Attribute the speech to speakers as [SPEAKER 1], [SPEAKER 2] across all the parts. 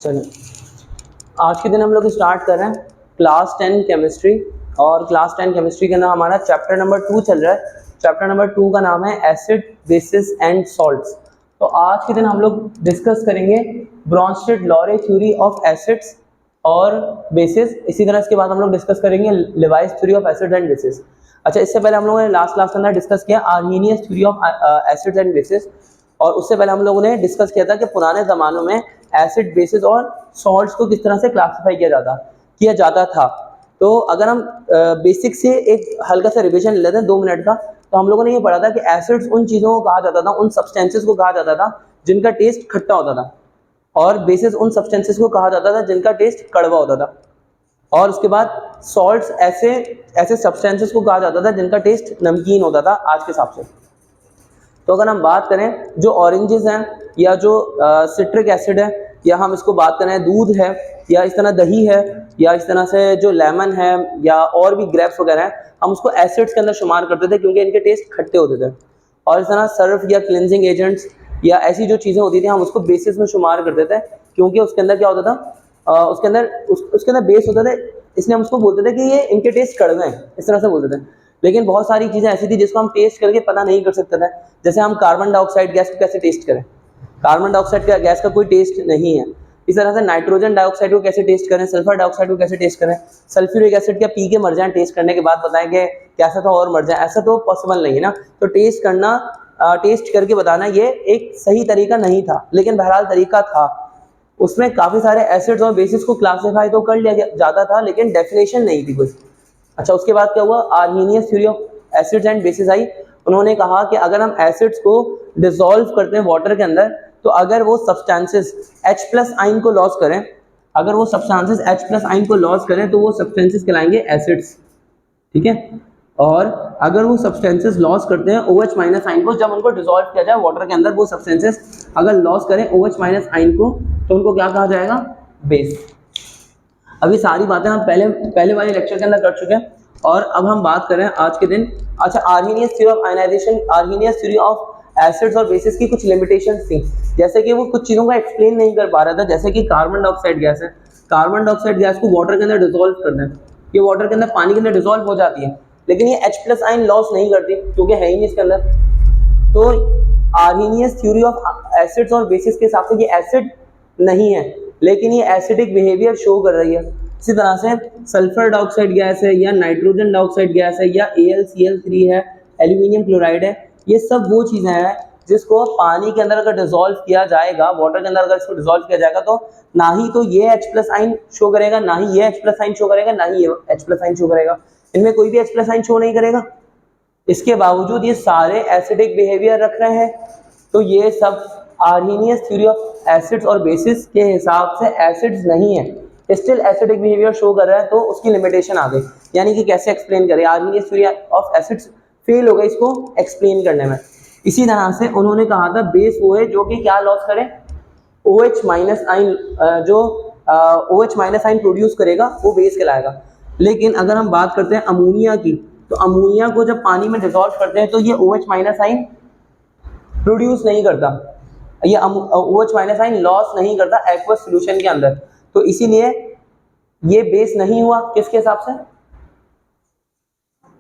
[SPEAKER 1] चलिए, आज के दिन हम लोग स्टार्ट कर रहे हैं क्लास 10 केमिस्ट्री। और क्लास 10 केमिस्ट्री का नाम हमारा चैप्टर नंबर 2 चल रहा है। चैप्टर नंबर 2 का नाम है एसिड बेसिस एंड सॉल्ट्स। तो आज के दिन हम लोग डिस्कस करेंगे ब्रॉन्स्टेड-लॉरे थ्योरी ऑफ एसिड्स और बेसिस। इसी तरह इसके बाद हम लोग डिस्कस करेंगे Levi's theory of acid and bases. अच्छा, इससे पहले हम लोगों ने लास्ट क्लास के अंदर डिस्कस किया Arrhenius theory of acids and bases. और उससे पहले हम लोगों ने डिस्कस किया था कि पुराने ज़मानों में एसिड बेसिस और सॉल्ट्स को किस तरह से क्लासिफाई किया जाता था। तो अगर हम बेसिक से एक हल्का सा रिवीजन ले लेते हैं 2 मिनट का, तो हम लोगों ने ये पढ़ा था कि एसिड्स उन चीज़ों को कहा जाता था, उन सब्सटेंसेस को कहा जाता था जिनका टेस्ट खट्टा होता था, और बेसिस उन सब्सटेंसेस को कहा जाता था जिनका टेस्ट कड़वा होता था। और उसके बाद सॉल्ट्स ऐसे सब्सटेंसेस को कहा जाता था जिनका टेस्ट नमकीन होता था आज के हिसाब से। तो अगर हम बात करें जो ऑरेंजेस हैं या जो सिट्रिक एसिड है, या हम इसको बात करें दूध है, या इस तरह दही है, या इस तरह से जो लेमन है, या और भी ग्रेप्स वगैरह हैं, हम उसको एसिड्स के अंदर शुमार करते थे क्योंकि इनके टेस्ट खट्टे होते थे। और इस तरह सर्फ या क्लिनजिंग एजेंट्स या ऐसी जो चीज़ें होती थी हम उसको बेसिस में शुमार करते थे क्योंकि उसके अंदर क्या होता था, उसके अंदर बेस होता था, इसलिए हम उसको बोलते थे कि ये इनके टेस्ट कड़वे हैं, इस तरह से बोलते थे। लेकिन बहुत सारी चीज़ें ऐसी थी जिसको हम टेस्ट करके पता नहीं कर सकते थे। जैसे हम कार्बन डाइऑक्साइड गैस को कैसे टेस्ट करें, कार्बन डाइऑक्साइड का गैस का कोई टेस्ट नहीं है। इस तरह से नाइट्रोजन डाइऑक्साइड को कैसे टेस्ट करें, सल्फर डाइऑक्साइड को कैसे टेस्ट करें, सल्फ्यूरिक एसिड क्या पी के मर जाएं टेस्ट करने के बाद बताएं कि कैसा था और मर जाए, ऐसा तो पॉसिबल नहीं है ना। तो टेस्ट करके बताना ये एक सही तरीका नहीं था, लेकिन बहरहाल तरीका था। उसमें काफ़ी सारे एसिड्स और बेसिस को क्लासीफाई तो कर लिया जाता था, लेकिन डेफिनेशन नहीं थी कोई। अच्छा, उसके बाद क्या हुआ, Arrhenius theory of acids and basis I. उन्होंने कहा कि अगर हम एसिड्स को डिसॉल्व करते हैं वाटर के अंदर, तो अगर वो सब्सटेंसेस H+ आयन को लॉस करें, तो वो सब्सटेंसेस कहलाएंगे एसिड्स, ठीक है। और अगर वो सब्सटेंसेस लॉस करते हैं OH- आयन को, जब उनको डिसॉल्व किया जाए वाटर के अंदर, वो सब्सटेंसेस अगर लॉस करें OH- आयन को, तो उनको क्या कहा जाएगा, बेस। अभी सारी बातें हम पहले वाले लेक्चर के अंदर कर चुके हैं। और अब हम बात करें आज के दिन, अच्छा, Arrhenius theory of ionisation, Arrhenius theory of acids और बेसिस की कुछ लिमिटेशंस थी। जैसे कि वो कुछ चीज़ों का एक्सप्लेन नहीं कर पा रहा था, जैसे कि कार्बन डाइऑक्साइड गैस है, कार्बन डाइऑक्साइड गैस को वाटर के अंदर डिसॉल्व करना है, ये वाटर के अंदर पानी के अंदर डिसॉल्व हो जाती है, लेकिन ये H+ आयन लॉस नहीं करती क्योंकि है ही नहीं इसके अंदर। तो आर्हेनियस थ्योरी ऑफ एसिड्स और बेसिस के हिसाब से ये एसिड नहीं है, लेकिन ये एसिडिक बिहेवियर शो कर रही है। इसी तरह से सल्फर डाइऑक्साइड गैस है, या नाइट्रोजन डाइऑक्साइड गैस है, या AlCl3 है, एल्यूमिनियम क्लोराइड है, ये सब वो चीज़ें हैं जिसको पानी के अंदर अगर डिसॉल्व किया जाएगा, वाटर के अंदर अगर इसको डिसॉल्व किया जाएगा, तो ना ही तो ये H+ आयन शो करेगा, ना ही ये H+ आयन शो करेगा, ना ही ये H+ आयन शो करेगा, इनमें कोई भी H+ आयन शो नहीं करेगा। इसके बावजूद ये सारे एसिडिक बिहेवियर रख रहे हैं। तो ये सब आर्हेनियस थ्योरी ऑफ एसिड्स और बेसिस के हिसाब से एसिड्स नहीं है, स्टिल एसिडिक बिहेवियर शो कर रहा है, तो उसकी लिमिटेशन आ गई। यानी कि कैसे एक्सप्लेन करें, Arrhenius theory of acids fail हो गई इसको एक्सप्लेन करने में। इसी तरह से उन्होंने कहा था बेस वो है जो कि क्या लॉस करे, OH- आयन, जो OH- आयन प्रोड्यूस करेगा वो बेस कहलाएगा। लेकिन अगर हम बात करते हैं अमोनिया की, तो अमोनिया को जब पानी में डिसॉल्व करते हैं तो ये OH- आयन प्रोड्यूस नहीं करता, ये OH- आयन लॉस नहीं करता एक्वस सॉल्यूशन के अंदर, तो इसीलिए ये बेस नहीं हुआ। किसके हिसाब से,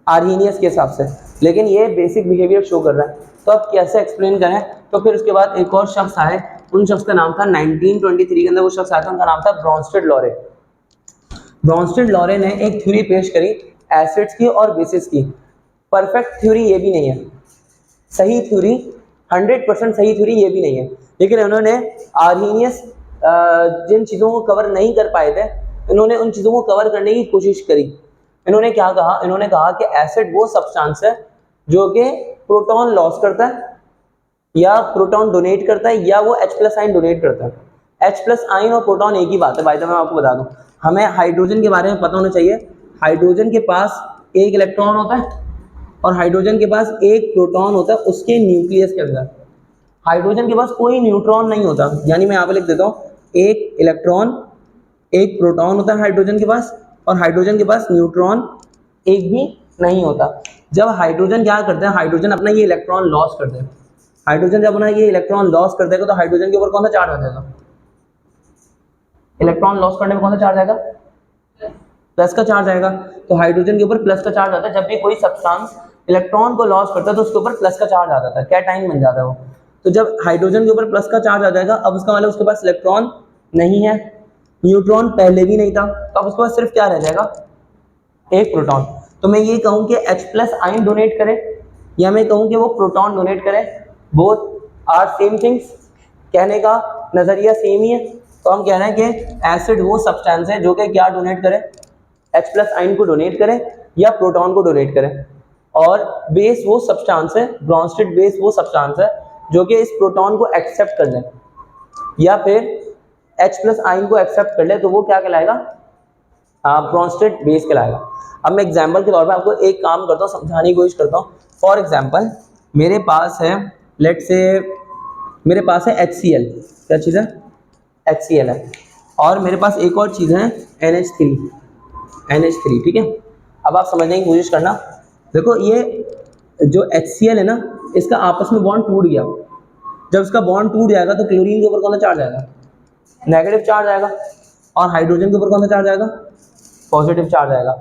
[SPEAKER 1] आर्हेनियस के हिसाब से, लेकिन ये बेसिक बिहेवियर शो कर रहा है। तो अब कैसे एक्सप्लेन करें, तो फिर उसके बाद एक और शख्स आए, उन शख्स का नाम था 1923 के अंदर वो शख्स आया था, उनका नाम था ब्रॉन्स्टेड-लॉरे। ब्रॉन्स्टेड-लॉरे ने एक थ्योरी पेश करी एसिड्स की और बेसिस की। परफेक्ट थ्योरी ये भी नहीं है, सही थ्योरी, 100% सही थ्योरी ये भी नहीं है, लेकिन उन्होंने आर्हेनियस जिन चीज़ों को कवर नहीं कर पाए थे, इन्होंने उन चीज़ों को कवर करने की कोशिश करी। इन्होंने क्या कहा, इन्होंने कहा कि एसिड वो सब्सटेंस है जो कि प्रोटॉन लॉस करता है, या प्रोटॉन डोनेट करता है, या वो H+ आयन डोनेट करता है। H+ आयन और प्रोटॉन एक ही बात है। बाय द वे मैं आपको बता दूं, हमें हाइड्रोजन के बारे में पता होना चाहिए। हाइड्रोजन के पास एक इलेक्ट्रॉन होता है और हाइड्रोजन के पास एक प्रोटॉन होता है उसके न्यूक्लियस के अंदर। हाइड्रोजन के पास कोई न्यूट्रॉन नहीं होता, यानी मैं यहाँ पे लिख देता हूँ, एक इलेक्ट्रॉन एक प्रोटॉन होता है हाइड्रोजन के पास, और हाइड्रोजन के पास न्यूट्रॉन एक भी नहीं होता। जब हाइड्रोजन क्या करते हैं, हाइड्रोजन अपना ये इलेक्ट्रॉन लॉस करते हैं, हाइड्रोजन जब अपना ये इलेक्ट्रॉन लॉस कर देगा तो हाइड्रोजन के ऊपर कौन सा चार्ज आ जाएगा, इलेक्ट्रॉन लॉस करने में कौन सा चार्ज आएगा? प्लस का चार्ज आएगा। तो हाइड्रोजन के ऊपर प्लस का चार्ज आता है। जब भी कोई सब्सटेंस इलेक्ट्रॉन को लॉस करता है तो उसके ऊपर प्लस का चार्ज आ जाता है, कैटाइन बन जाता है वो। तो जब हाइड्रोजन के ऊपर प्लस का चार्ज आ जाएगा, अब उसका मतलब उसके पास इलेक्ट्रॉन नहीं है, न्यूट्रॉन पहले भी नहीं था, तो अब उसके पास सिर्फ क्या रह जाएगा? एक प्रोटॉन। तो मैं ये कहूँ कि H+ आयन डोनेट करे या मैं कहूँ कि वो प्रोटॉन डोनेट करे, बोथ आर सेम थिंग्स। कहने का नजरिया सेम ही है। तो हम कह रहे हैं कि एसिड वो सब्सटेंस है जो कि क्या डोनेट करे? H+ आयन को डोनेट करे या प्रोटॉन को डोनेट करे। और बेस वो सब्सटेंस है, ब्रॉन्स्टेड बेस वो सब्सटेंस है जो कि इस प्रोटॉन को एक्सेप्ट कर ले या फिर H+ आयन को एक्सेप्ट कर ले, तो वो क्या कहलाएगा? ब्रॉन्स्टेड बेस कहलाएगा। अब मैं एग्जांपल के तौर पे आपको एक काम करता हूँ, समझाने की कोशिश करता हूँ। फॉर एग्जांपल मेरे पास है, लेट से मेरे पास है HCl, क्या चीज़ है? HCl है। और मेरे पास एक और चीज़ है NH3, ठीक है। अब आप समझने की कोशिश करना। देखो ये जो HCl है ना, इसका आपस में बॉन्ड टूट गया। जब इसका बॉन्ड टूट जाएगा तो क्लोरीन के ऊपर कौन सा चार्ज आएगा? नेगेटिव चार्ज आएगा। और हाइड्रोजन के ऊपर कौन सा चार्ज आएगा? पॉजिटिव चार्ज आएगा।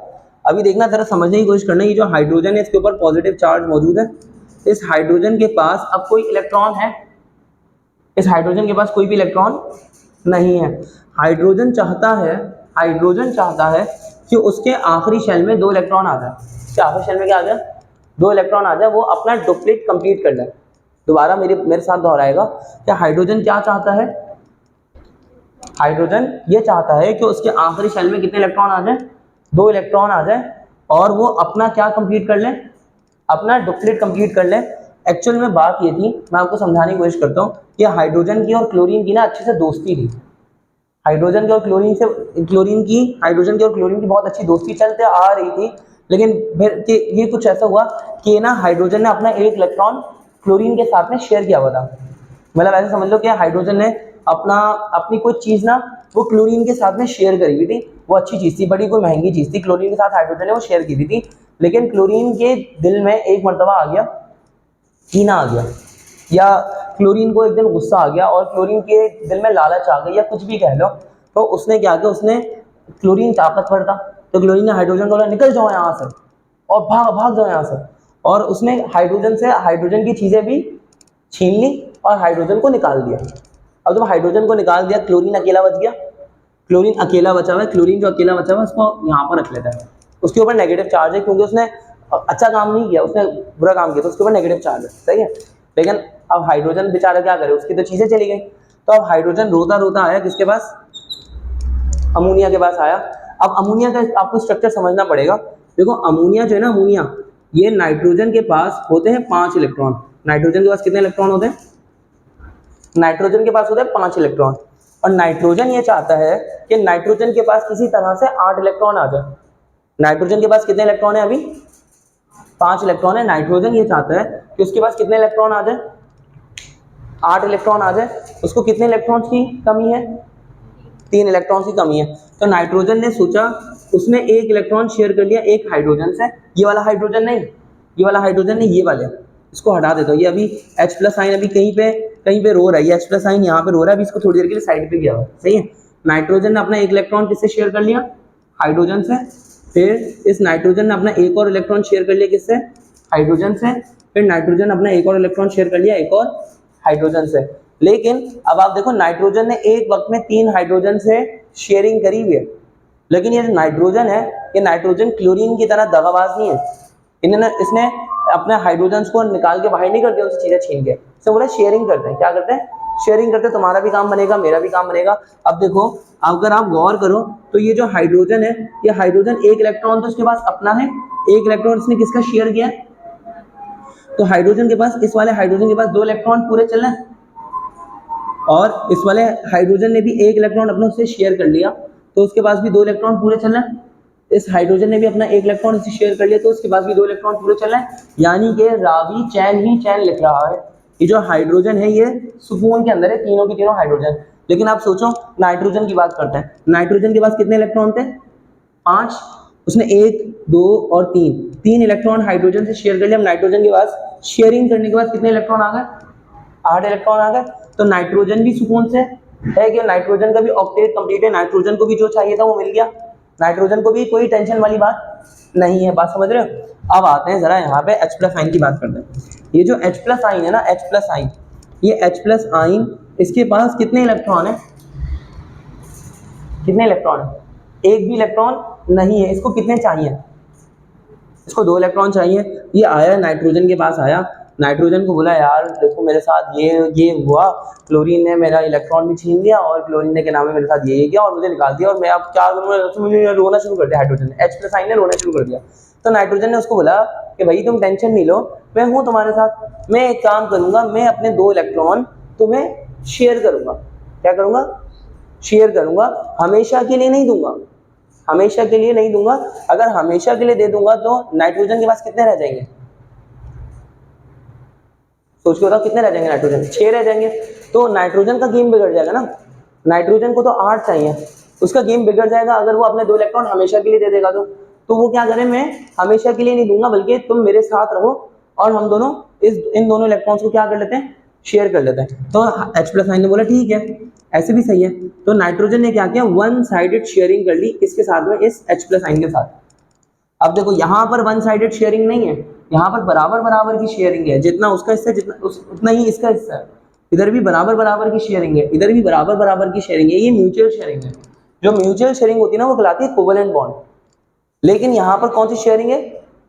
[SPEAKER 1] अभी देखना, जरा समझने की कोशिश करना, ये जो हाइड्रोजन है इसके ऊपर पॉजिटिव चार्ज मौजूद है। इस हाइड्रोजन के पास अब कोई इलेक्ट्रॉन है? इस हाइड्रोजन के पास कोई भी इलेक्ट्रॉन नहीं है। हाइड्रोजन चाहता है कि उसके आखिरी शेल में 2 इलेक्ट्रॉन आ जाए। उसके आखिरी शेल में क्या आ जाए? 2 इलेक्ट्रॉन आ जाए, वो अपना डुप्लीट कंप्लीट कर ले। दोबारा मेरे साथ दोहराएगा कि हाइड्रोजन क्या चाहता है? हाइड्रोजन ये चाहता है कि उसके आखिरी शेल में कितने इलेक्ट्रॉन आ जाए? 2 इलेक्ट्रॉन आ जाए और वो अपना क्या कंप्लीट कर ले? अपना डुप्लीट कंप्लीट कर ले। एक्चुअल में बात ये थी, मैं आपको समझाने की कोशिश करता हूँ कि हाइड्रोजन की और क्लोरीन की ना अच्छे से दोस्ती थी। हाइड्रोजन की और क्लोरीन की बहुत अच्छी दोस्ती चलते आ रही थी। लेकिन फिर ये कुछ ऐसा हुआ कि ना हाइड्रोजन ने अपना एक इलेक्ट्रॉन क्लोरीन के साथ में शेयर किया हुआ था। मतलब ऐसे समझ लो कि हाइड्रोजन ने अपनी कोई चीज़ ना वो क्लोरीन के साथ में शेयर करी हुई थी। वो अच्छी चीज़ थी, बड़ी कोई महंगी चीज़ थी, क्लोरीन के साथ हाइड्रोजन ने वो शेयर की हुई थी। लेकिन क्लोरीन के दिल में एक मरतबा आ गया, कीना आ गया, या क्लोरीन को एक दिन गुस्सा आ गया और क्लोरीन के दिल में लालच आ गई या कुछ भी कह लो। तो उसने क्या किया, उसने क्लोरीन ताकतवर था तो क्लोरीन ने हाइड्रोजन को बोला निकल जाओ यहाँ से और भाग जाओ यहाँ से। और उसने हाइड्रोजन की चीज़ें भी छीन ली और हाइड्रोजन को निकाल दिया। अब जब हाइड्रोजन को निकाल दिया, क्लोरीन अकेला बच गया। क्लोरीन अकेला बचा हुआ है, क्लोरीन जो अकेला बचा हुआ है उसको यहाँ पर रख लेता है। उसके ऊपर नेगेटिव चार्ज है क्योंकि उसने अच्छा काम नहीं किया, उसने बुरा काम किया, तो उसके ऊपर नेगेटिव चार्ज है, सही है। लेकिन अब हाइड्रोजन बेचारा क्या करे, उसकी तो चीज़ें चली गई। तो अब हाइड्रोजन रोता रोता आया किसके पास? अमोनिया के पास आया। अब अमोनिया का आपको स्ट्रक्चर समझना पड़ेगा। देखो अमोनिया जो है ना, अमोनिया ये नाइट्रोजन के पास होते हैं 5 इलेक्ट्रॉन। नाइट्रोजन के पास कितने इलेक्ट्रॉन होते हैं? नाइट्रोजन के पास होते हैं 5 इलेक्ट्रॉन। और नाइट्रोजन ये चाहता है कि नाइट्रोजन के पास किसी तरह से 8 इलेक्ट्रॉन आ जाए। नाइट्रोजन के पास कितने इलेक्ट्रॉन है? अभी 5 इलेक्ट्रॉन है। नाइट्रोजन ये चाहता है कि उसके पास कितने इलेक्ट्रॉन आ जाए? 8 इलेक्ट्रॉन आ जाए। उसको कितने इलेक्ट्रॉन्स की कमी है? 3 इलेक्ट्रॉन्स की कमी है। तो नाइट्रोजन ने सोचा, उसने एक इलेक्ट्रॉन शेयर कर लिया एक हाइड्रोजन से। ये वाला हाइड्रोजन नहीं, ये वाला हाइड्रोजन नहीं, ये वाले, इसको हटा देता हूँ। ये अभी H+ आयन अभी कहीं पे रो रहा है, ये H+ आयन यहाँ पे रो रहा है। अभी इसको थोड़ी देर के लिए साइड पे किया हुआ, सही है। नाइट्रोजन ने अपना एक इलेक्ट्रॉन किससे शेयर कर लिया? हाइड्रोजन से। फिर इस नाइट्रोजन ने अपना एक और इलेक्ट्रॉन शेयर कर लिया किससे? हाइड्रोजन से। फिर नाइट्रोजन अपना एक और इलेक्ट्रॉन शेयर कर लिया एक और हाइड्रोजन से। लेकिन अब आप देखो, नाइट्रोजन ने एक वक्त में 3 हाइड्रोजन से शेयरिंग करी हुई है। लेकिन ये नाइट्रोजन है, ये नाइट्रोजन क्लोरीन की तरह दगाबाज नहीं है। इसने अपने हाइड्रोजन्स को निकाल के बाहर नहीं कर दिया, उनसे चीज़ें छीन के। इससे बोला शेयरिंग करते हैं। क्या करते हैं? शेयरिंग करते हैं। तुम्हारा भी काम बनेगा, मेरा भी काम बनेगा। अब देखो, अगर आप गौर करो तो ये जो हाइड्रोजन है, ये हाइड्रोजन एक इलेक्ट्रॉन तो उसके पास अपना है, एक इलेक्ट्रॉन इसने किसका शेयर किया? तो हाइड्रोजन के पास, इस वाले हाइड्रोजन के पास 2 इलेक्ट्रॉन पूरे चल रहे हैं और इस वाले हाइड्रोजन ने भी एक इलेक्ट्रॉन अपने उससे शेयर कर लिया, तो उसके पास भी 2 इलेक्ट्रॉन पूरे चल रहे हैं। इस हाइड्रोजन ने भी अपना एक इलेक्ट्रॉन इससे शेयर कर लिया, तो उसके पास भी 2 इलेक्ट्रॉन पूरे चल रहे हैं। यानी कि रावी चैन ही चैन लिख रहा है। ये जो हाइड्रोजन है ये सुकून के अंदर है, तीनों की तीनों हाइड्रोजन। लेकिन आप सोचो, नाइट्रोजन की बात करते हैं। नाइट्रोजन के पास कितने इलेक्ट्रॉन थे? 5। उसने 1, 2 और 3 इलेक्ट्रॉन हाइड्रोजन से शेयर कर लिया। नाइट्रोजन के पास शेयरिंग करने के बाद कितने इलेक्ट्रॉन आ गए? 8 इलेक्ट्रॉन आ गए। तो नाइट्रोजन भी सुकून से है कि नाइट्रोजन का भी ऑक्टेट कंप्लीट है, नाइट्रोजन को भी जो चाहिए था वो मिल गया, नाइट्रोजन को भी कोई टेंशन वाली बात नहीं है, बात समझ रहे हो। अब आते हैं जरा यहाँ पे H+ आइन की बात करते हैं। ये जो H+ आइन है ना, H+ आइन, ये H+ आइन, इसके पास कितने इलेक्ट्रॉन है, कितने इलेक्ट्रॉन है, एक भी इलेक्ट्रॉन नहीं है। इसको कितने चाहिए, इसको 2 इलेक्ट्रॉन चाहिए। ये आया नाइट्रोजन के पास आया, नाइट्रोजन को बोला यार देखो मेरे साथ ये हुआ, क्लोरीन ने मेरा इलेक्ट्रॉन भी छीन लिया और क्लोरीन ने के नाम है मेरे साथ ये किया और मुझे निकाल दिया और मैं अब क्या करूँगा, मुझे रोना शुरू कर दिया हाइड्रोजन ने, H+ आइन ने रोना शुरू कर दिया। तो नाइट्रोजन ने उसको बोला कि भाई तुम टेंशन नहीं लो, मैं हूँ तुम्हारे साथ, मैं एक काम करूँगा, मैं अपने 2 इलेक्ट्रॉन तुम्हें शेयर करूँगा। क्या करूँगा, शेयर करूँगा, हमेशा के लिए नहीं दूंगा, हमेशा के लिए नहीं दूंगा। अगर हमेशा के लिए दे दूंगा तो नाइट्रोजन के पास कितने रह जाएंगे, सोच के बताओ कितने रह जाएंगे, नाइट्रोजन 6 रह जाएंगे। तो नाइट्रोजन का गेम बिगड़ जाएगा ना, नाइट्रोजन को तो 8 चाहिए, उसका गेम बिगड़ जाएगा अगर वो अपने 2 इलेक्ट्रॉन हमेशा के लिए दे देगा। तो वो क्या करे, मैं हमेशा के लिए नहीं दूंगा बल्कि तुम मेरे साथ रहो और हम दोनों इन दोनों इलेक्ट्रॉन्स को क्या कर लेते हैं, शेयर कर लेते हैं। तो H+ आइन ने बोला ठीक है, ऐसे भी सही है। तो नाइट्रोजन ने क्या किया, 1 साइडेड शेयरिंग कर ली इसके साथ में, इस H+ आइन के साथ। अब देखो यहाँ पर 1 साइडेड शेयरिंग नहीं है, यहाँ पर बराबर बराबर की शेयरिंग है, जितना उसका हिस्सा जितना उतना ही इसका हिस्सा है। इधर भी बराबर बराबर की शेयरिंग है, इधर भी बराबर बराबर की शेयरिंग है, ये म्यूचुअल शेयरिंग है। जो म्यूचुअल शेयरिंग होती है ना वो कहलाती है कोवेलेंट बॉन्ड। लेकिन यहाँ पर कौन सी शेयरिंग है,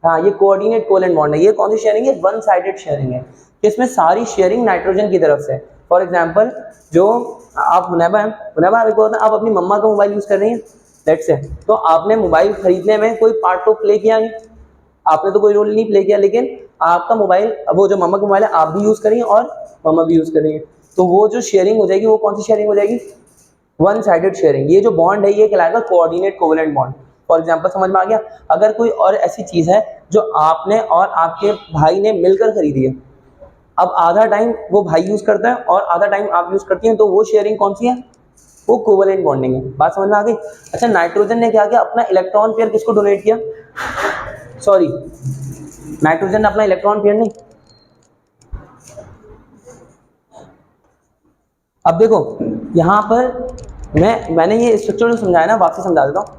[SPEAKER 1] हाँ ये कोऑर्डिनेट कोवेलेंट बॉन्ड है। ये कौन सी शेयरिंग है, 1 साइडेड शेयरिंग है, इसमें सारी शेयरिंग नाइट्रोजन की तरफ से। फॉर एग्जाम्पल जो आप हुनैबा आप अपनी मम्मा का मोबाइल यूज कर रही हैं, लेट्स से, तो आपने मोबाइल खरीदने में कोई पार्ट तो प्ले किया नहीं, आपने तो कोई रोल नहीं प्ले किया, लेकिन आपका मोबाइल, वो जो मम्मा का मोबाइल है आप भी यूज करेंगे और मम्मा भी यूज करेंगे, तो वो जो शेयरिंग हो जाएगी वो कौन सी शेयरिंग हो जाएगी, 1 साइडेड शेयरिंग। ये जो बॉन्ड है ये कहलाएगा coordinate covalent bond. For example समझ में आ गया। अगर कोई और ऐसी चीज है जो आपने और आपके भाई ने मिलकर खरीदी है, अब आधा टाइम वो भाई यूज करता है और आधा टाइम आप यूज करती हैं, तो वो शेयरिंग कौन सी है, वो कोवेलेंट बॉन्डिंग है। बात समझ में आ गई। अच्छा, नाइट्रोजन ने क्या किया, अपना इलेक्ट्रॉन पेयर किसको डोनेट किया, सॉरी नाइट्रोजन ने अपना इलेक्ट्रॉन पेयर नहीं, अब देखो यहाँ पर मैंने ये स्ट्रक्चर जो समझाया ना, वापस समझा देता हूँ।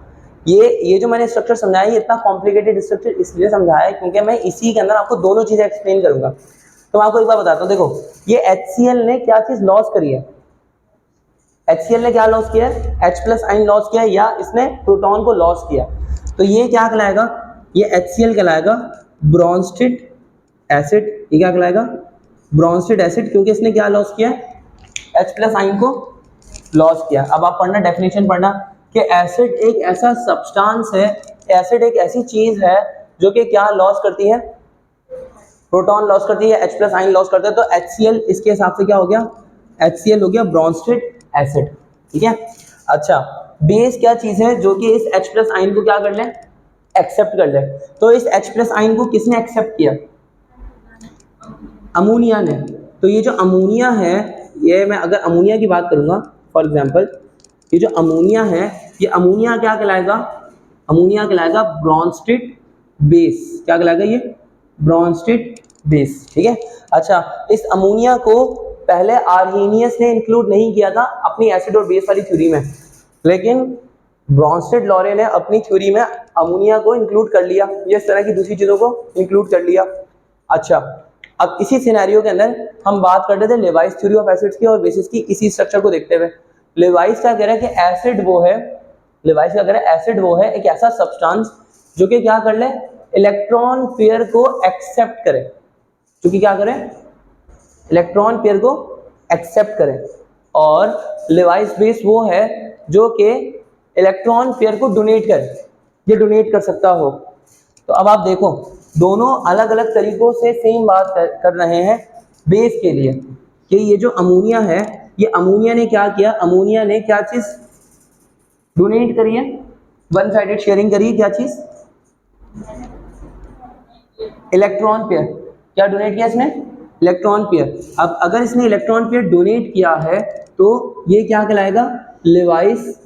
[SPEAKER 1] ये जो मैंने स्ट्रक्चर समझाया, ये इतना कॉम्प्लिकेटेड स्ट्रक्चर इसलिए समझाया है क्योंकि मैं इसी के अंदर आपको दोनों चीजें एक्सप्लेन करूंगा। तो मैं आपको एक बार बताता हूँ। देखो ये HCl ने क्या चीज लॉस करी है, HCl ने क्या लॉस किया है, H+ आइन लॉस किया है, या इसने प्रोटॉन को लॉस किया। तो ये क्या कहलाएगा, ये HCl कहलाएगा ब्रोंस्टेड एसिड। ये क्या कहलाएगा, ब्रोंस्टेड एसिड, क्योंकि इसने क्या लॉस किया है, H+ आइन को लॉस किया। अब आप पढ़ना, डेफिनेशन पढ़ना कि एसिड एक ऐसा सब्सटेंस है, एसिड एक ऐसी चीज है जो कि क्या लॉस करती है, प्रोटॉन लॉस करती है, H+ आइन लॉस करता है। तो HCl इसके हिसाब से क्या हो गया, HCl हो गया ब्रोंस्टेड एसिड, ठीक है। अच्छा, बेस क्या चीज है जो कि इस H+ आइन को क्या कर ले, एक्सेप्ट कर ले। तो इस H+ आइन को किसने एक्सेप्ट किया, अमोनिया ने। तो ये जो अमोनिया है, ये मैं अगर अमोनिया की बात करूंगा, फॉर एग्जांपल ये जो अमोनिया है, ये अमोनिया क्या कहलाएगा, अमोनिया कहलाएगा ब्रोंस्टेड बेस। क्या कहलाएगा, ये ब्रोंस्टेड बेस, ठीक है। अच्छा, इस अमोनिया को पहले आर्हेनियस ने इंक्लूड नहीं किया था अपनी एसिड और बेस वाली थ्योरी में, लेकिन ब्रोंस्टेड लॉरे ने अपनी थ्योरी में अमोनिया को इंक्लूड कर लिया, ये इस तरह की दूसरी चीजों को इंक्लूड कर लिया। अच्छा, अब इसी सिनेरियो के अंदर हम बात कर रहे थे लेवाइस थ्योरी ऑफ एसिड्स की और बेसिस की, इसी स्ट्रक्चर को देखते हुए। लेवाइस क्या कह रहा है कि एसिड वो है, लेवाइस क्या कह रहा है, एसिड वो है एक ऐसा सब्सटेंस जो कि क्या कर ले, इलेक्ट्रॉन पेयर को एक्सेप्ट करे, जो कि क्या करे, इलेक्ट्रॉन पेयर को एक्सेप्ट करे। और लेवाइस बेस वो है जो कि इलेक्ट्रॉन पेयर को डोनेट करे, ये डोनेट कर सकता हो। तो अब आप देखो, दोनों अलग अलग तरीकों से सेम बात कर रहे हैं बेस के लिए, कि ये जो अमोनिया है, ये अमोनिया ने क्या किया, अमोनिया ने क्या चीज डोनेट करी है, 1 साइडेड शेयरिंग करी है, क्या चीज, इलेक्ट्रॉन पेयर। क्या डोनेट किया इसने, इलेक्ट्रॉन पेयर। अब अगर इसने इलेक्ट्रॉन पेयर डोनेट किया है तो ये क्या कहलाएगा, लेवाइस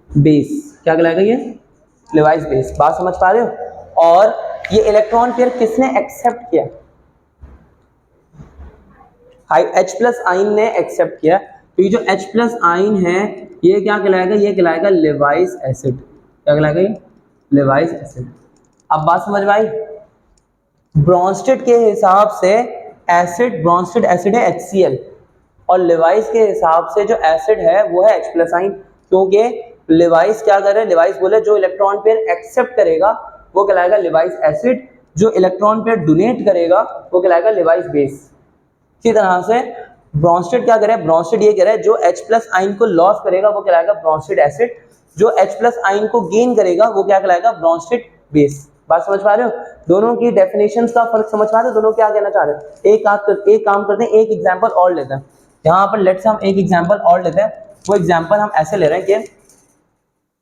[SPEAKER 1] बेस। क्या कहलाएगा, ये लेवाइस बेस। बात समझ पा रहे हो। और ये इलेक्ट्रॉन पेयर किसने एक्सेप्ट किया, H+ आइन ने एक्सेप्ट किया। तो ये जो H प्लस आइन है ये क्या कहलाएगा, ये कहलाएगा लेवाइस एसिड। क्या कहलाएगा ये? Levi's acid. अब बात समझ में आई? ब्रॉन्स्टेड के हिसाब से एसिड, ब्रॉन्स्टेड एसिड है HCl और लेवाइस के हिसाब से जो एसिड है वो है H प्लस आइन, क्योंकि लेवाइस क्या करे, लेवाइस बोले जो इलेक्ट्रॉन पेयर एक्सेप्ट करेगा वो कहलाएगा लेवाइस एसिड, जो इलेक्ट्रॉन पेयर डोनेट करेगा वो कहलाएगा लेवाइस बेस। इसी तरह से ब्रॉन्स्टेड क्या करे, ब्रॉन्स्टेड ये कह रहा है जो H प्लस आइन को लॉस करेगा वो कहलाएगा ब्रॉन्स्टेड एसिड, जो H प्लस आइन को गेन करेगा वो क्या कहलाएगा ब्रॉन्स्टेड बेस। बात समझ पा रहे हो? दोनों की डेफिनेशंस का फर्क समझ पा रहे हो? दोनों क्या कहना चाह रहे हैं? एक काम करते हैं, एक एग्जांपल और लेते हैं। यहाँ पर लेट्स हम एक एग्जांपल और लेते हैं। वो एग्जांपल हम ऐसे ले रहे हैं कि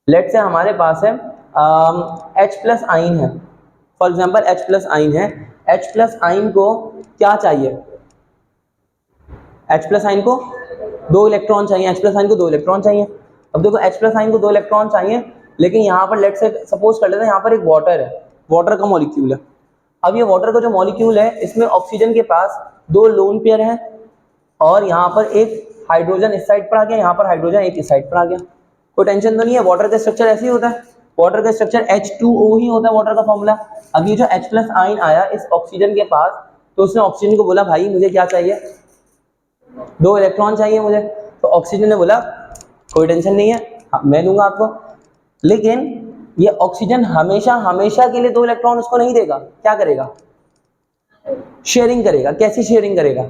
[SPEAKER 1] लेट्स से हमारे पास है H प्लस आइन है, फॉर एग्जांपल H प्लस आइन है। H प्लस आइन को क्या चाहिए? H प्लस आइन को 2 इलेक्ट्रॉन चाहिए। H प्लस आइन को 2 इलेक्ट्रॉन चाहिए। अब देखो H प्लस आइन को 2 इलेक्ट्रॉन चाहिए, लेकिन यहाँ पर लेट्स से सपोज कर लेते हैं यहाँ पर एक वाटर है, वाटर का मॉलिक्यूल है। अब ये वाटर का जो मॉलिक्यूल है इसमें ऑक्सीजन के पास 2 लोन पेयर हैं और यहाँ पर एक हाइड्रोजन इस साइड पर आ गया, यहाँ पर हाइड्रोजन एक इस साइड पर आ गया। कोई टेंशन तो नहीं है, वाटर का स्ट्रक्चर ऐसे ही होता है, वाटर का स्ट्रक्चर H2O ही होता है वाटर का फॉर्मूला। अब ये जो H प्लस आइन आया इस ऑक्सीजन के पास, तो उसने ऑक्सीजन को बोला भाई मुझे क्या चाहिए, 2 इलेक्ट्रॉन चाहिए मुझे। तो ऑक्सीजन ने बोला कोई टेंशन नहीं है, मैं दूंगा आपको। लेकिन ये ऑक्सीजन हमेशा हमेशा के लिए 2 इलेक्ट्रॉन उसको नहीं देगा, क्या करेगा? शेयरिंग करेगा। कैसी शेयरिंग करेगा?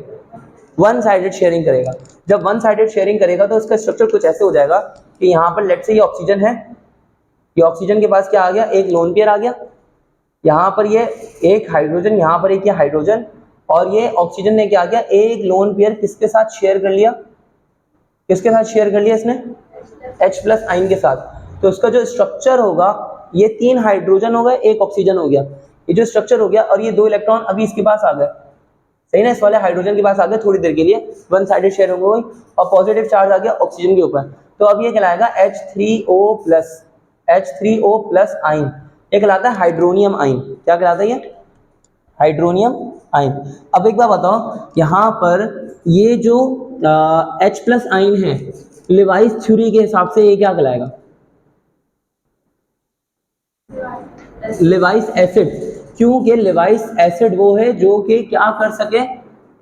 [SPEAKER 1] वन साइडेड शेयरिंग करेगा। जब वन साइडेड शेयरिंग करेगा तो उसका स्ट्रक्चर कुछ ऐसे हो जाएगा कि यहाँ पर लेट्स से ये ऑक्सीजन है, ये ऑक्सीजन के पास क्या आ गया, एक लोन पेयर आ गया, यहाँ पर ये एक हाइड्रोजन, यहाँ पर एक ये हाइड्रोजन, और ये ऑक्सीजन ने क्या किया, एक लोन पेयर किसके साथ शेयर कर लिया, किसके साथ शेयर कर लिया इसने? H प्लस आइन के साथ। तो उसका जो स्ट्रक्चर होगा ये 3 हाइड्रोजन हो गए, एक ऑक्सीजन हो गया, ये जो स्ट्रक्चर हो गया। और ये 2 इलेक्ट्रॉन अभी इसके पास आ गए, सही ना, इस वाले हाइड्रोजन के पास आ गए थोड़ी देर के लिए, वन साइडेड शेयर हो गई और पॉजिटिव चार्ज आ गया ऑक्सीजन के ऊपर। तो अब ये कहलाएगा H3O प्लस आइन, ये कहलाता है हाइड्रोनियम आइन। क्या कहलाता है ये? हाइड्रोनियम आइन। अब एक बात बताओ, यहाँ पर ये जो H प्लस आइन है लेवाइस थ्योरी के हिसाब से ये क्या कहलाएगा? Levi's acid. क्योंकि लेवाइस एसिड वो है जो कि क्या कर सके,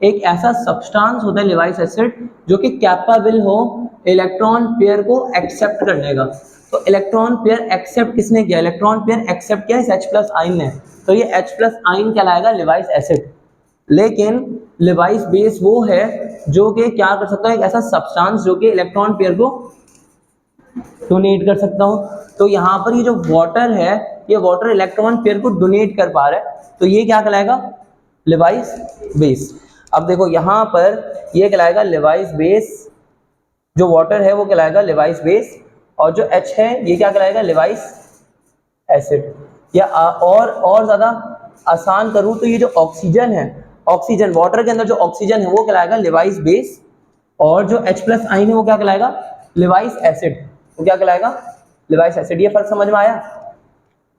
[SPEAKER 1] एक ऐसा सब्सटेंस होता है लेवाइस एसिड जो कि कैपेबल हो इलेक्ट्रॉन पेयर को एक्सेप्ट करने का। तो इलेक्ट्रॉन पेयर एक्सेप्ट किसने किया? इलेक्ट्रॉन पेयर एक्सेप्ट किया इस H प्लस आइन ने, तो ये H प्लस आइन कहलाएगा लेवाइस एसिड। लेकिन लेवाइस बेस वो है जो कि क्या कर सकता है, एक ऐसा सब्सटेंस जो कि इलेक्ट्रॉन पेयर को डोनेट कर सकता हो। तो यहाँ पर ये जो वाटर है, ये वाटर इलेक्ट्रॉन पेयर को डोनेट कर पा रहा है, तो ये क्या कहलाएगा? Levi's base. अब देखो यहाँ पर ये कहलाएगा लेवाइस बेस, जो वाटर है वो कहलाएगा लेवाइस बेस, और जो H है ये क्या कहलाएगा? Levi's acid. या और ज़्यादा आसान करूँ तो ये जो ऑक्सीजन है, ऑक्सीजन वाटर के अंदर जो ऑक्सीजन है वो कहलाएगा लेवाइस बेस, और जो H प्लस आइन है वो क्या कहलाएगा? Levi's acid. वो क्या कहलाएगा? Levi's acid. ये फर्क समझ में आया?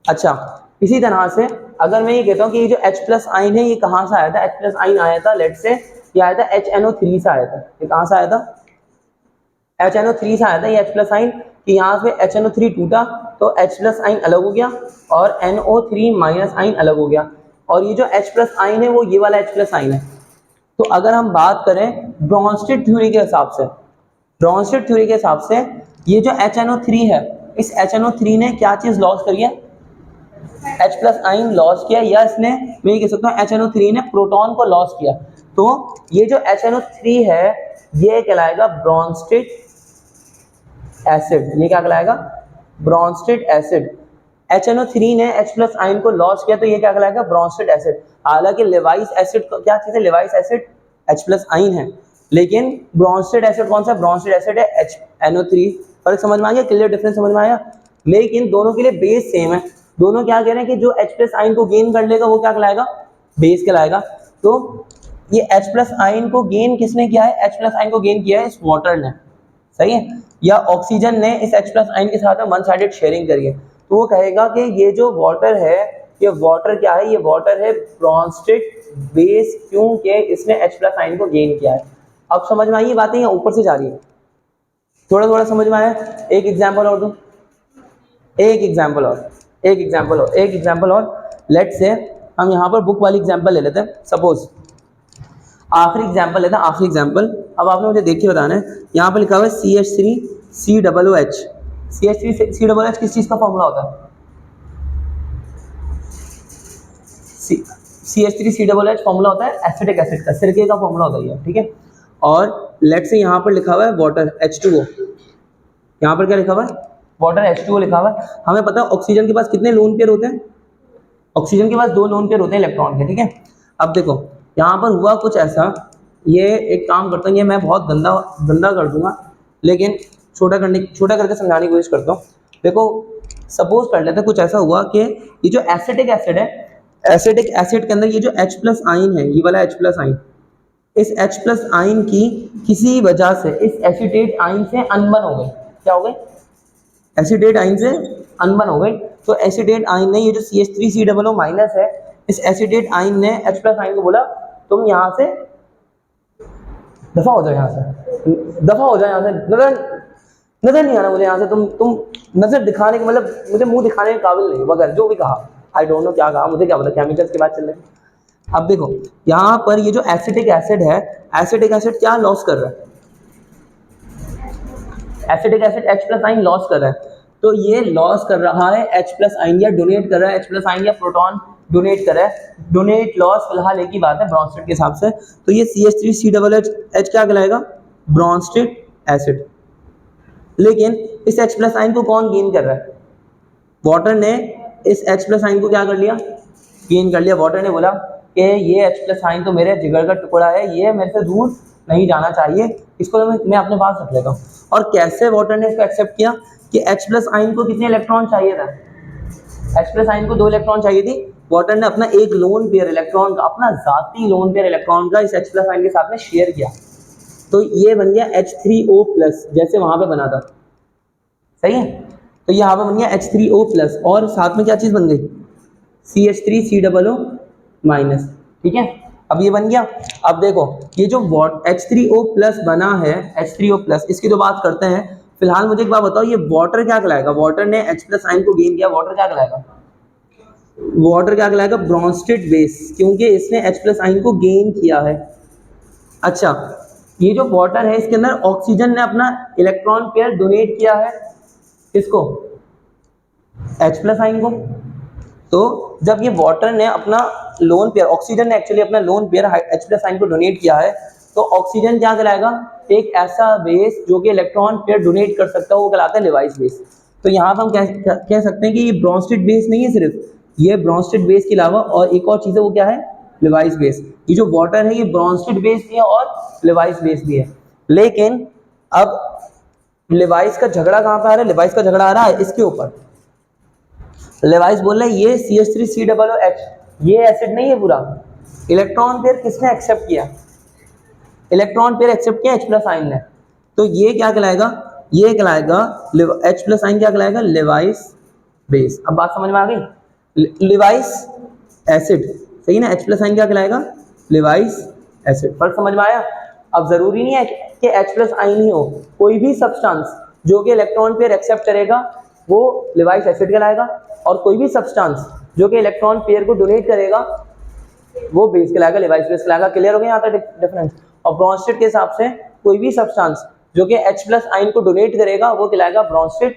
[SPEAKER 1] अच्छा, इसी तरह से अगर मैं ये कहता हूँ कि ये जो H प्लस आइन है ये कहाँ से आया था? H प्लस आइन आया था लेट से ये आया था HNO3 से आया था। ये कहाँ से आया था? HNO3 से आया था ये H प्लस आइन, कि यहाँ से HNO3 टूटा तो H प्लस आइन अलग हो गया और NO3 माइनस आइन अलग हो गया, और ये जो H प्लस आइन है वो ये वाला H प्लस आइन है। तो अगर हम बात करें ब्रॉन्स्टेड थ्योरी के हिसाब से, ब्रॉन्स्टेड थ्योरी के हिसाब से ये जो HNO3 है, इस HNO3 ने क्या चीज़ लॉस करी है? H प्लस आइन लॉस किया, या इसने मैं ये कह सकता हूँ HNO3 ने प्रोटॉन को लॉस किया। तो ये जो HNO3 है ये कहलाएगा ब्रॉन्स्टेड एसिड। ये क्या कहलाएगा? Brønsted acid. HNO3 ने H प्लस आइन को लॉस किया तो ये क्या कहलाएगा? Brønsted acid. हालांकि लेवाइस एसिड क्या चीज़ है? लेवाइस एसिड H प्लस आइन है, लेकिन ब्रॉन्स्टेड एसिड कौन सा? ब्रॉन्स्टेड एसिड है HNO3। फर्क समझ में आ गया? क्लियर डिफरेंस समझ में आया? लेकिन दोनों के लिए बेस सेम है। दोनों क्या कह रहे हैं कि जो H प्लस आइन को गेन कर लेगा वो क्या कहलाएगा? बेस कहलाएगा। तो ये H प्लस आइन को गेन किसने किया है? H प्लस आइन को गेन किया है इस वाटर ने, सही है, या ऑक्सीजन ने इस H प्लस आइन के साथ वन साइडेड शेयरिंग करी है। तो वो कहेगा कि ये जो वाटर है, ये वाटर क्या है? ये वाटर है ब्रॉन्स्टेड बेस, क्योंकि इसने H प्लस आइन को गेन किया है। अब समझ में आई ये बातें या ऊपर से जा रही है? थोड़ा थोड़ा समझ में आया? एक एग्जाम्पल और दूं, एक एग्जाम्पल और लेट्स से हम यहाँ पर बुक वाली एग्जाम्पल ले लेते हैं। सपोज आखिरी एग्जाम्पल लेते हैं, आखिरी एग्जाम्पल। अब आपने मुझे देख के बताना है, यहाँ पर लिखा हुआ है CH3COOH। CH3COOH किस चीज़ का फॉर्मूला होता है? CH3COOH फॉर्मूला होता है एसिटिक एसिड का, सिरके का फॉर्मूला होता है, ठीक है। और लेट्स से यहाँ पर लिखा हुआ है वाटर H2O। यहाँ पर क्या लिखा हुआ है? वाटर H2O लिखा हुआ है। हमें पता है ऑक्सीजन के पास कितने लोन पेयर होते हैं? ऑक्सीजन के पास 2 लोन पेयर होते हैं इलेक्ट्रॉन के, ठीक है। अब देखो यहाँ पर हुआ कुछ ऐसा, ये एक काम करता हूँ, ये मैं बहुत गंदा कर दूंगा, लेकिन छोटा करके समझाने की कोशिश करता हूँ। देखो सपोज कर लेते हैं कुछ ऐसा हुआ कि ये जो एसिटिक एसिड है, एसिटिक एसिड के अंदर ये जो H+ आयन है, ये वाला H+ आयन, इस H+ आयन की किसी वजह से इस एसिटेट आयन से अनबन हो गई। क्या हो गई? एसिटेट आयन से अनबन हो गई। तो एसिटेट आयन ने ये जो CH3COO- है, इस एसिटेट आयन ने H+ आयन को बोला तुम यहाँ से दफा हो जाओ, यहाँ से दफा हो जाओ, यहाँ से नजर नहीं आना मुझे यहाँ से, तुम नजर दिखाने के मतलब मुझे मुंह दिखाने के काबिल नहीं, वगैरह जो भी कहा, आई डोंट नो क्या कहा, मुझे क्या पता, केमिकल्स की बात चल रही है। अब देखो यहाँ पर ये जो एसिटिक एसिड है, एसिटिक एसिड क्या लॉस कर रहा है? Acetic acid H+ iron loss कर रहा है। तो ये लॉस कर रहा है H+ आयन, या डोनेट कर रहा है H+ आयन, या प्रोटॉन डोनेट कर रहा है। डोनेट लॉस फिलहाल एक ही बात है ब्रॉन्स्टेड के हिसाब से। तो ये CH3COOH क्या कहलाएगा? Brønsted acid. लेकिन इस H+ आयन को कौन गेन कर रहा है? वाटर ने इस H+ आयन को क्या कर लिया? गेन कर लिया। वाटर ने बोला कि ये H+ आयन तो मेरे जिगर का टुकड़ा है, ये मेरे से दूर नहीं जाना चाहिए, इसको मैं अपने पास रख लेता हूँ। और कैसे वाटर ने इसको एक्सेप्ट किया कि H+ आयन को कितने इलेक्ट्रॉन चाहिए था? H+ आयन को 2 इलेक्ट्रॉन चाहिए थी। वाटर ने अपना एक लोन पेयर इलेक्ट्रॉन का, अपना जाती लोन पेयर इलेक्ट्रॉन का इस H+ आयन के साथ में शेयर किया। तो ये बन गया H3O+, जैसे वहां पे बना था, सही है। तो यहाँ पे बन गया H3O+, और साथ में क्या चीज बन गई? CH3COO-, ठीक है। अब ये बन गया। अब देखो ये जो H3O+ बना है, H3O+, इसकी तो बात करते हैं। फिलहाल मुझे एक बात बताओ, ये वाटर क्या कहलाएगा? वाटर ने H+ आयन को गेन किया, वाटर क्या कहलाएगा? वाटर क्या कहलाएगा? ब्रॉन्स्टेड बेस, क्योंकि इसने H+ आयन को गेन किया है। अच्छा, ये जो वाटर है इसके अंदर ऑक्सीजन ने अपना इलेक्ट्रॉन पेयर डोनेट किया है, किसको? H+ आयन को। तो जब ये वाटर ने अपना लोन पेयर, ऑक्सीजन ने एक्चुअली अपना लोन पेयर H+ आयन को डोनेट किया है, तो ऑक्सीजन क्या कहलाएगा? एक ऐसा बेस जो कि इलेक्ट्रॉन पेयर डोनेट कर सकता है, वो कहलाता है लेवाइस बेस। तो यहाँ पर हम कह सकते हैं कि ये ब्रॉन्स्टेड बेस नहीं है, सिर्फ ये ब्रॉन्स्टेड बेस के अलावा और एक और चीज़ है, वो क्या है? Levi's base. ये जो वाटर है ये ब्रॉन्स्टेड बेस भी है और लेवाइस बेस भी है। लेकिन अब लेवाइस का झगड़ा कहाँ पे आ रहा है? लेवाइस का झगड़ा आ रहा है इसके ऊपर। लेवाइस बोल रहा है ये CH3COOH ये एसिड नहीं है पूरा, इलेक्ट्रॉन पेयर किसने एक्सेप्ट किया? इलेक्ट्रॉन पेयर एक्सेप्ट किया H+ आयन ने। तो ये क्या कहलाएगा? ये कहलाएगा H+ आयन क्या कहलाएगा? Levi's base. अब बात समझ में आ गई? लेवाइस एसिड, सही ना? H+ आयन क्या कहलाएगा? Levi's acid. फर्क समझ में आया? अब जरूरी नहीं है कि H+ आयन ही हो, कोई भी सब्सटेंस जो कि इलेक्ट्रॉन पेयर एक्सेप्ट करेगा वो लेवाइस एसिड कहलाएगा, और कोई भी सब्सटेंस जो कि इलेक्ट्रॉन पेयर को डोनेट करेगा वो बेस कहलाएगा, लेवाइस बेस कहलाएगा। क्लियर हो गया यहाँ तक डिफरेंस? और ब्रॉन्स्टेड के हिसाब से कोई भी सब्सटेंस जो कि H+ आयन को डोनेट करेगा वो कहलाएगा ब्रॉन्स्टेड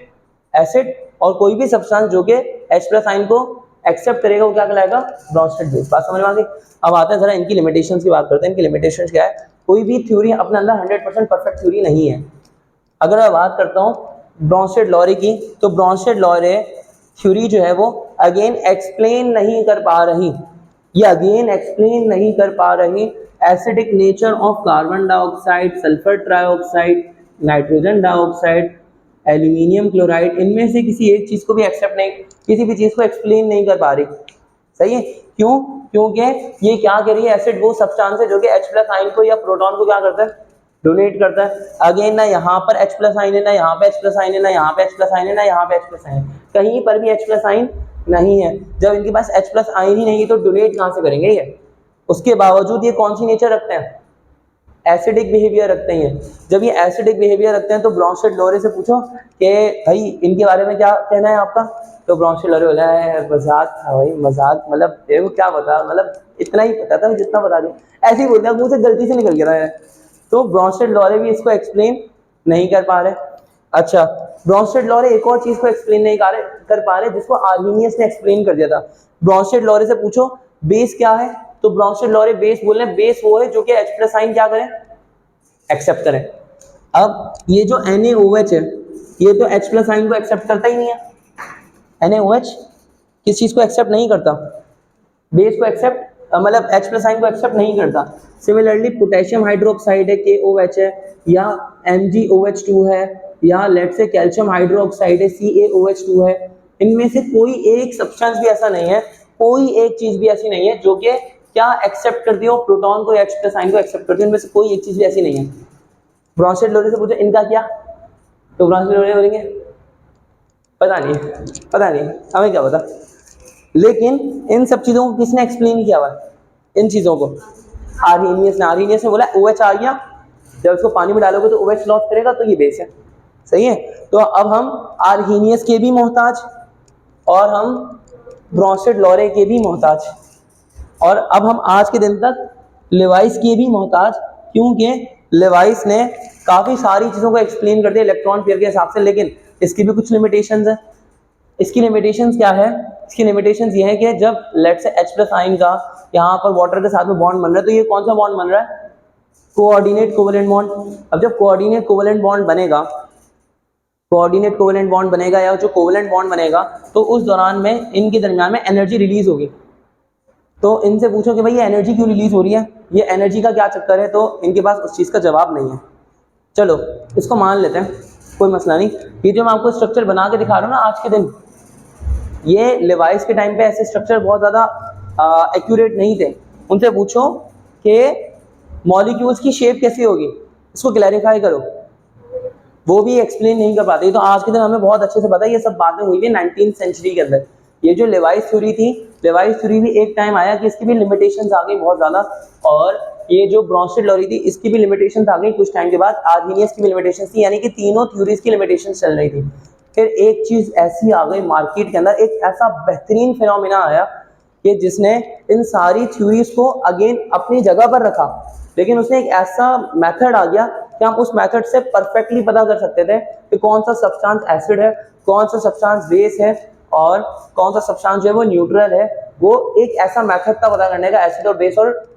[SPEAKER 1] एसिड, और कोई भी सब्सटेंस जो कि H+ आयन को एक्सेप्ट करेगा वो क्या कहलाएगा? Brønsted base. बात समझ में आ गई? अब आते हैं जरा इनकी लिमिटेशंस की बात करते हैं। इनकी लिमिटेशंस क्या है? कोई भी थ्योरी अपने अंदर 100% परफेक्ट थ्योरी नहीं है। अगर मैं बात करता हूँ ब्रॉन्स्टेड-लॉरे की, तो ब्रॉन्स्टेड-लॉरे थ्योरी जो है वो अगेन एक्सप्लेन नहीं कर पा रही, ये अगेन एक्सप्लेन नहीं कर पा रही acidic nature of carbon dioxide, sulphur trioxide, nitrogen dioxide, aluminium chloride, इनमें से किसी एक चीज को भी एक्सेप्ट नहीं, किसी भी चीज को एक्सप्लेन नहीं कर पा रही। सही है? क्यों? क्योंकि ये क्या कह रही है, एसिड वो सब्सटेंस है जो कि H+ आयन को या प्रोटॉन को क्या करता है? डोनेट करता है। अगेन ना यहाँ पर H+ आयन है, ना यहाँ पे H+ आयन है, ना यहाँ पे H+ आयन है, ना यहाँ पे H+ आयन है, कहीं पर भी H+ आयन नहीं है। जब इनके पास H+ आयन ही नहीं है तो डोनेट कहाँ से करेंगे ये? उसके बावजूद ये कौन सी नेचर रखते हैं? एसिडिक बिहेवियर रखते हैं। जब ये एसिडिक बिहेवियर रखते हैं तो ब्रोंशेट लोरे से पूछो कि भाई इनके बारे में क्या कहना है आपका, तो ब्रोंशेट लोरे बोला है मजाक था भाई, मजाक मतलब देखो क्या बता, मतलब इतना ही पता था जितना बता दिया, ऐसे ही बोलता मुंह से गलती से निकल गया है। तो ब्रोंशेट लोरे भी इसको एक्सप्लेन नहीं कर पा रहे। अच्छा, ब्रोंशेट लोरे एक और चीज को एक्सप्लेन नहीं कर पा रहे जिसको आर्हीनियस ने एक्सप्लेन कर दिया था। ब्रोंशेट लोरे से पूछो बेस क्या है, तो ब्रोंशेट लोरे बेस बोल रहे हैं बेस वो है जो कि H+ आयन क्या करें, एक्सेप्ट करें। अब ये जो NaOH है ये तो H+ आयन को एक्सेप्ट करता ही नहीं है। NaOH किस चीज को एक्सेप्ट नहीं करता, बेस को एक्सेप्ट मतलब H+ आयन को एक्सेप्ट नहीं करता। सिमिलरली पोटेशियम हाइड्रोक्साइड है KOH है, या MgOH2 है, या लेट से कैल्शियम हाइड्रोक्साइड है CaOH2 है। इनमें से कोई एक सब्सटेंस भी ऐसा नहीं है, कोई एक चीज भी ऐसी नहीं है जो कि क्या एक्सेप्ट करती हो, प्रोटॉन को H+ आयन को एक्सेप्ट करती है। इनमें से कोई एक चीज भी ऐसी नहीं है। ब्रोंशेट लोरे से पूछो इनका क्या, तो ब्रोंशेट लोरे बोलेंगे पता नहीं हमें क्या पता। लेकिन इन सब चीजों को किसने एक्सप्लेन किया हुआ, इन चीजों को आर्हीनियस ने बोला OH आ गया, जब इसको पानी में डालोगे तो OH लॉस करेगा, तो ये बेस है। सही है, तो अब हम आर्हीनियस के भी मोहताज और हम ब्रोंशेट लोरे के भी मोहताज, और अब हम आज के दिन तक लेवाइस के भी मोहताज, क्योंकि लेवाइस ने काफी सारी चीजों को एक्सप्लेन कर दिया इलेक्ट्रॉन पेयर के हिसाब से, लेकिन इसकी भी कुछ लिमिटेशंस है। इसकी लिमिटेशंस क्या है, इसकी लिमिटेशंस ये है कि जब लेट से H+ आयन का यहाँ पर वाटर के साथ में बॉन्ड बन रहा है, तो ये कौन सा बॉन्ड बन रहा है, कोऑर्डिनेट कोवेलेंट बॉन्ड। अब जब कोऑर्डिनेट कोवेलेंट बॉन्ड बनेगा, कोऑर्डिनेट कोवेलेंट बॉन्ड बनेगा या जो कोवेलेंट बॉन्ड बनेगा, तो उस दौरान में इनके दरमियान में एनर्जी रिलीज होगी। तो इनसे पूछो कि भाई ये एनर्जी क्यों रिलीज हो रही है, ये एनर्जी का क्या चक्कर है, तो इनके पास उस चीज का जवाब नहीं है। चलो इसको मान लेते हैं, कोई मसला नहीं। ये जो मैं आपको स्ट्रक्चर बना के दिखा रहा हूँ ना आज के दिन, ये लेवाइस के टाइम पे ऐसे स्ट्रक्चर बहुत ज़्यादा एक्यूरेट नहीं थे। उनसे पूछो कि मॉलिक्यूल्स की शेप कैसी होगी, इसको क्लैरिफाई करो, वो भी एक्सप्लेन नहीं कर पाते। तो आज के दिन हमें बहुत अच्छे से पता है ये सब बातें हुई थी 19th सेंचुरी के अंदर। ये जो लेवाइस थ्योरी थी, लेवाइस थ्योरी भी एक टाइम आया कि इसकी भी लिमिटेशंस आ गई बहुत ज़्यादा, और ये जो ब्रोंशेट लोरे थी इसकी भी लिमिटेशंस आ गई कुछ टाइम के बाद। आर्हीनियस की भी लिमिटेशंस थी, यानी कि तीनों थ्योरीज की लिमिटेशंस चल रही थी। फिर एक चीज ऐसी आ गई मार्केट के अंदर, एक ऐसा बेहतरीन फिनोमिना आया कि जिसने इन सारी थ्योरीज को अगेन अपनी जगह पर रखा, लेकिन उसने एक ऐसा मेथड आ गया कि हम उस मेथड से परफेक्टली पता कर सकते थे कि कौन सा सब्सटेंस एसिड है, कौन सा सब्सटेंस बेस है, और कौन सा सब्सटेंस जो है वो न्यूट्रल है। वो एक ऐसा मेथड था पता करने का, एसिड और बेस और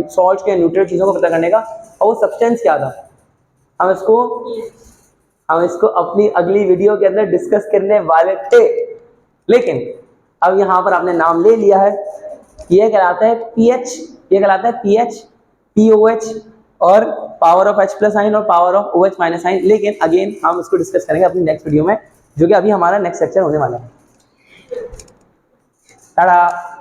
[SPEAKER 1] सॉल्ट के न्यूट्रल चीज़ों को पता करने का, और वो सब्सटेंस क्या था हम इसको अपनी अगली वीडियो के अंदर डिस्कस करने वाले थे। लेकिन अब यहाँ पर आपने नाम ले लिया है, ये कहलाता है pH, ये कहलाता है pH, POH और पावर ऑफ H+ आयन और पावर ऑफ OH- आयन। लेकिन अगेन हम इसको डिस्कस करेंगे अपनी नेक्स्ट वीडियो में, जो कि अभी हमारा नेक्स्ट लेक्चर होने वाला है। टाटा।